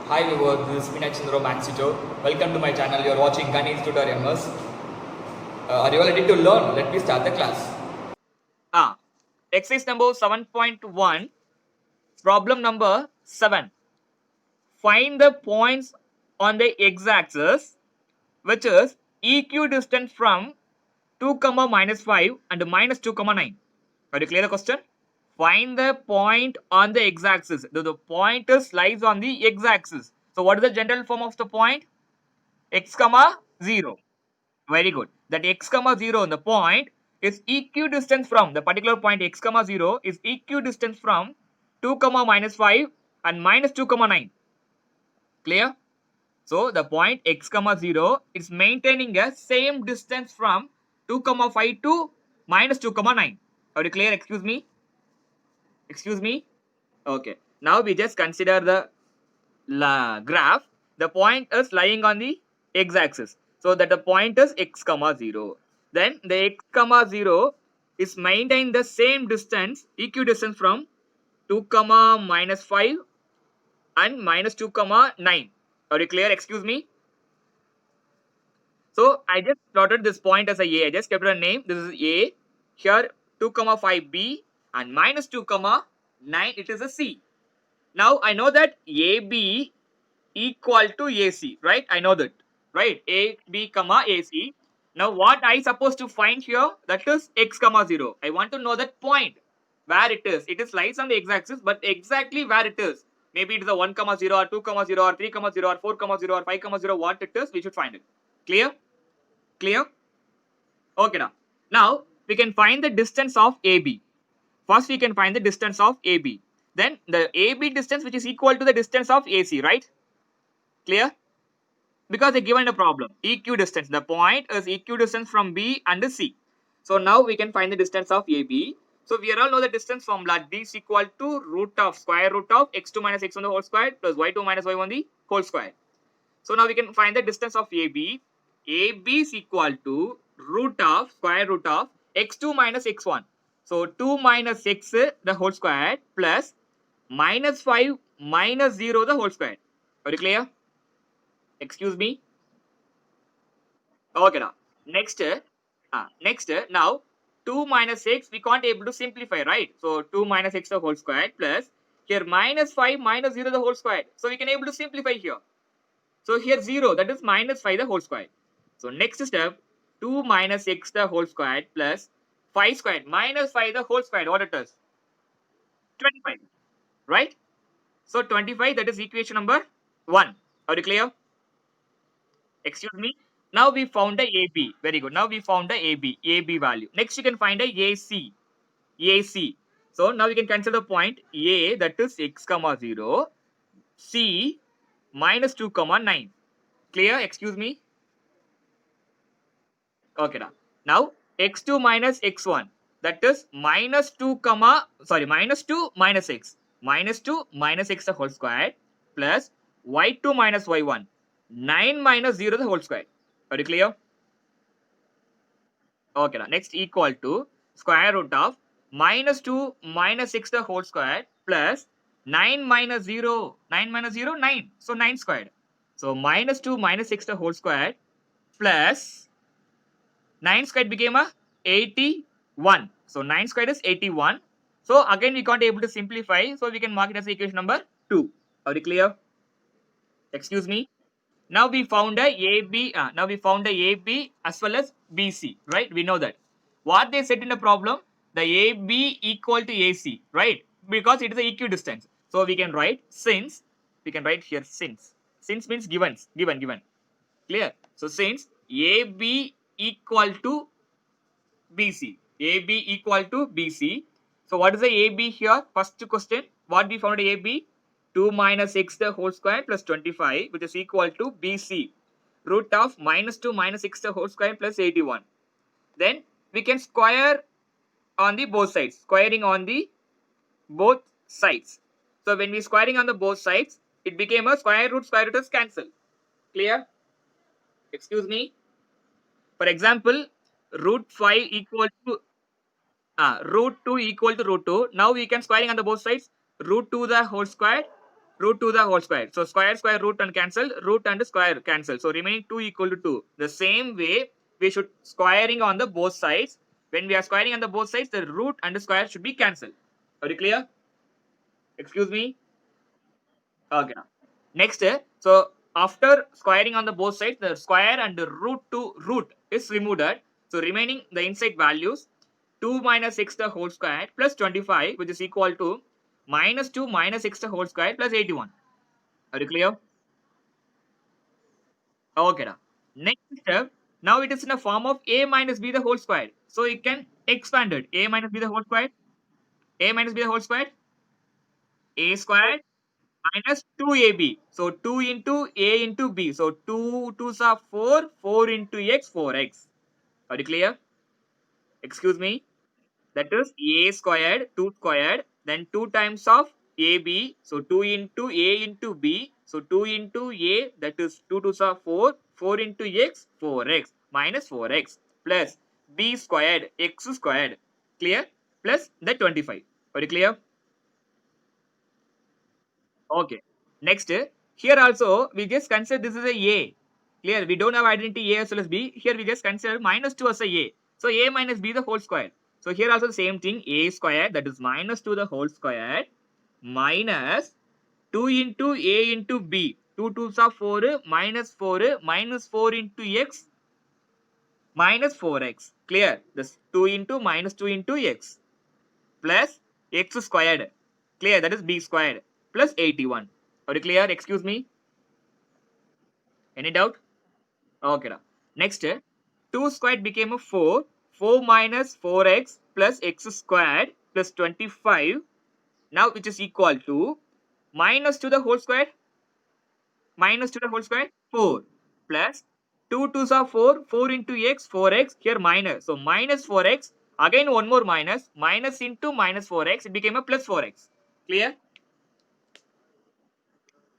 Hi viewers, this is Meenakshi Chandra Maxito. Welcome to my channel. You are watching Ganesh Tutorials. Are you all ready to learn? Let me start the class. Exercise number 7.1, problem number 7. Find the points on the x-axis which is equidistant from 2, minus 5 and minus 2, 9. Are you clear the question? Find the point on the x-axis. The pointer lies on the x-axis. So what is the general form of the point? X, 0. Very good. That x, 0 on the point is equidistant from the particular point x, 0 is equidistant from 2, minus 5 and minus 2, 9. Clear? So the point x, 0 is maintaining a same distance from 2, 5 to minus 2, 9. Are you clear? Excuse me? Excuse me? Okay. Now we just consider the graph. The point is lying on the x-axis. So that the point is x, 0. Then the x, 0 is maintain the same distance, equidistance from 2, minus 5 and minus 2, 9. Are you clear? Excuse me? So I just plotted this point as a. I just kept a name. This is A. Here 2, 5 B and minus 2, 9 it is a C. Now I know that AB equal to AC, right? I know that, right? AB, AC. Now what I supposed to find here? That is x, 0. I want to know that point where it is. It is lies on the x-axis, but exactly where it is. Maybe it is a 1, 0 or 2, 0 or 3, 0 or 4, 0 or 5, 0. What it is, we should find it. Clear? Clear? Okay now. Now we can find the distance of AB. First we can find the distance of AB. Then the AB distance which is equal to the distance of AC, right? Clear? Because they given a problem. Equidistance. The point is equidistance from B and C. So now we can find the distance of AB. So we all know the distance formula. D is equal to root of square root of x2 minus x1 the whole square plus y2 minus y1 the whole square. So now we can find the distance of AB. AB is equal to root of square root of x2 minus x1. So 2 minus x the whole square plus minus 5 minus 0 the whole square. Are you clear? Excuse me. Okay now. Next, now 2 minus x we can't able to simplify, right? So 2 minus x the whole square plus here minus 5 minus 0 the whole square. So we can able to simplify here. So here 0 that is minus 5 the whole square. So next step 2 minus x the whole square plus 5 squared minus 5 the whole square. What it is? 25. Right? So 25 that is equation number 1. Are you clear? Excuse me. Now we found the AB. Very good. Now we found the AB value. Next you can find the AC. AC. So now we can consider the point A that is x, 0. C minus 2, 9. Clear? Excuse me. Okay. Now x2 minus x1 that is minus 2, minus 2 minus x. Minus 2 minus x the whole square plus y2 minus y1. 9 minus 0 the whole square. Are you clear? Okay, next equal to square root of minus 2 minus 6 the whole square plus 9 minus 0. 9 minus 0, 9. So 9 squared. So minus 2 minus 6 the whole square plus 9 squared became a 81. So 9 squared is 81. So again we can't able to simplify. So we can mark it as equation number 2. Are you clear? Excuse me. Now we found a AB. Now we found a AB as well as BC, right? We know that. What they said in the problem, the AB equal to AC, right? Because it is the equidistance. So we can write since. We can write here since. Since means given. Clear? So since AB equal to BC. AB equal to BC. So what is the AB here? First question. What we found AB? 2 minus x the whole square plus 25 which is equal to BC. Root of minus 2 minus x the whole square plus 81. Then we can square on the both sides. Squaring on the both sides. So when we squaring on the both sides, it became a square root is cancel. Clear? Excuse me. For example, root 5 equal to root 2 equal to root 2. Now we can squaring on the both sides. Root 2 the whole square root 2 the whole square. So square, square, root and cancel, root and square cancel. So remaining 2 equal to 2. The same way we should squaring on the both sides. When we are squaring on the both sides, the root and the square should be cancelled. Are you clear? Excuse me. Okay. Next, so after squaring on the both sides, the square and the root to root is removed. So remaining the inside values 2 minus 6 the whole square plus 25, which is equal to minus 2 minus 6 the whole square plus 81. Are you clear? Okay. Next step, now it is in a form of a minus b the whole square. So it can expand it. A minus b the whole square. A minus b the whole square. A square minus 2ab. So 2 into a into b. So 2 2s are 4. 4 into x, 4x. Are you clear? Excuse me. That is a squared, 2 squared, then 2 times of ab. So 2 into a into b. So 2 into a, that is 2 2s are 4. 4 into x, 4x minus 4x plus b squared, x squared. Clear? Plus the 25. Are you clear? Okay. Next, here also we just consider this is a A. Clear? We don't have identity A as well as B. Here we just consider minus 2 as a A. So A minus B the whole square. So here also the same thing, A square, that is minus 2 the whole square minus 2 into A into B. 2 2s are 4 minus 4 minus 4 into x minus 4x. Clear? This 2 into minus 2 into x plus x squared. Clear? That is b squared plus 81. Are you clear? Excuse me. Any doubt? Okay. Next, 2 squared became a 4. 4 minus 4x plus x squared plus 25. Now which is equal to minus to the whole square. Minus to the whole square 4 plus 2 2s are 4. 4 into x 4x. Here minus. So minus 4x. Again one more minus. Minus into minus 4x. It became a plus 4x. Clear?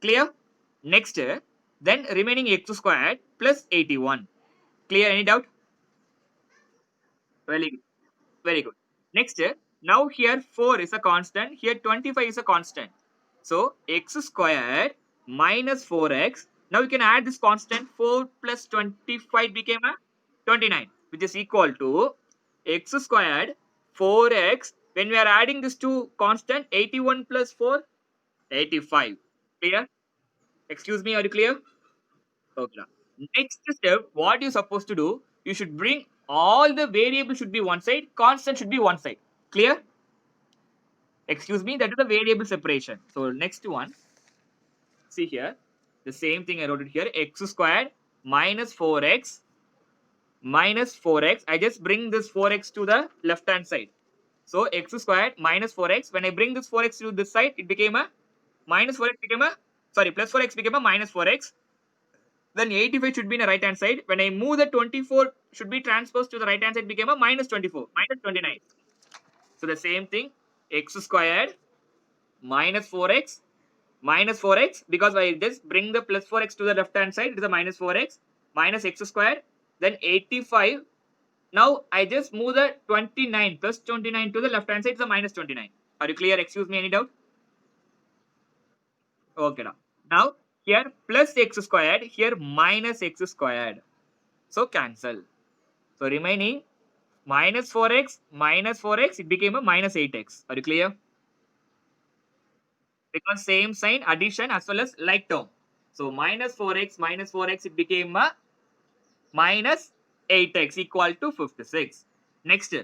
Clear? Next, then remaining x squared plus 81. Clear? Any doubt? Very good. Very good. Next, now here 4 is a constant. Here 25 is a constant. So x squared minus 4x. Now you can add this constant. 4 plus 25 became a 29, which is equal to x squared 4x. When we are adding this to constant, 81 plus 4, 85. Clear? Excuse me, are you clear? Okay. Next step, what you're supposed to do, you should bring all the variables should be one side, constant should be one side. Clear? Excuse me, that is the variable separation. So next one, see here, the same thing I wrote it here, x squared minus 4x minus 4x. I just bring this 4x to the left hand side. So x squared minus 4x. When I bring this 4x to this side, it became a minus 4x became a, sorry, plus 4x became a minus 4x. Then 85 should be in the right hand side. When I move the 24 should be transposed to the right hand side, became a minus 24, minus 29. So the same thing, x squared minus 4x because I just bring the plus 4x to the left hand side, it is a minus 4x minus x squared, then 85. Now I just move the 29 plus 29 to the left hand side, it's a minus 29. Are you clear? Excuse me, any doubt? Okay. Now here plus x squared, here minus x squared. So cancel. So remaining minus 4x, it became a minus 8x. Are you clear? Because same sign, addition as well as like term. So minus 4x, it became a minus 8x equal to 56. Next,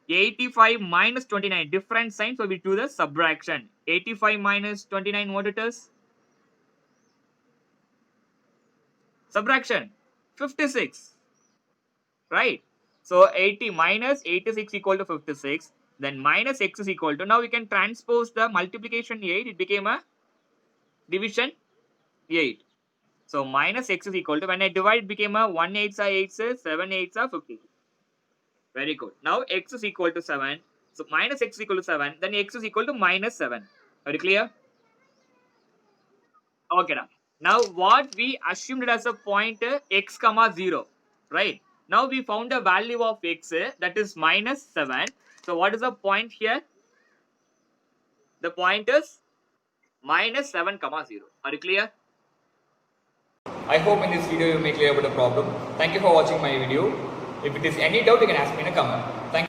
85 minus 29, different sign. So we do the subtraction. 85 minus 29, what it is? Subtraction, 56. Right? So 80 minus 86 equal to 56. Then minus x is equal to, now we can transpose the multiplication 8. It became a division 8. So minus x is equal to, when I divide, it became a 1 8s are 8s, 7 8s are 50. Very good. Now x is equal to 7. So minus x is equal to 7. Then x is equal to minus 7. Are you clear? Okay. Now what we assumed as a point x comma 0. Right. Now we found a value of x that is minus 7. So what is the point here? The point is minus 7 comma 0. Are you clear? I hope in this video you may clear about the problem. Thank you for watching my video. If it is any doubt, you can ask me in a comment. Thank you.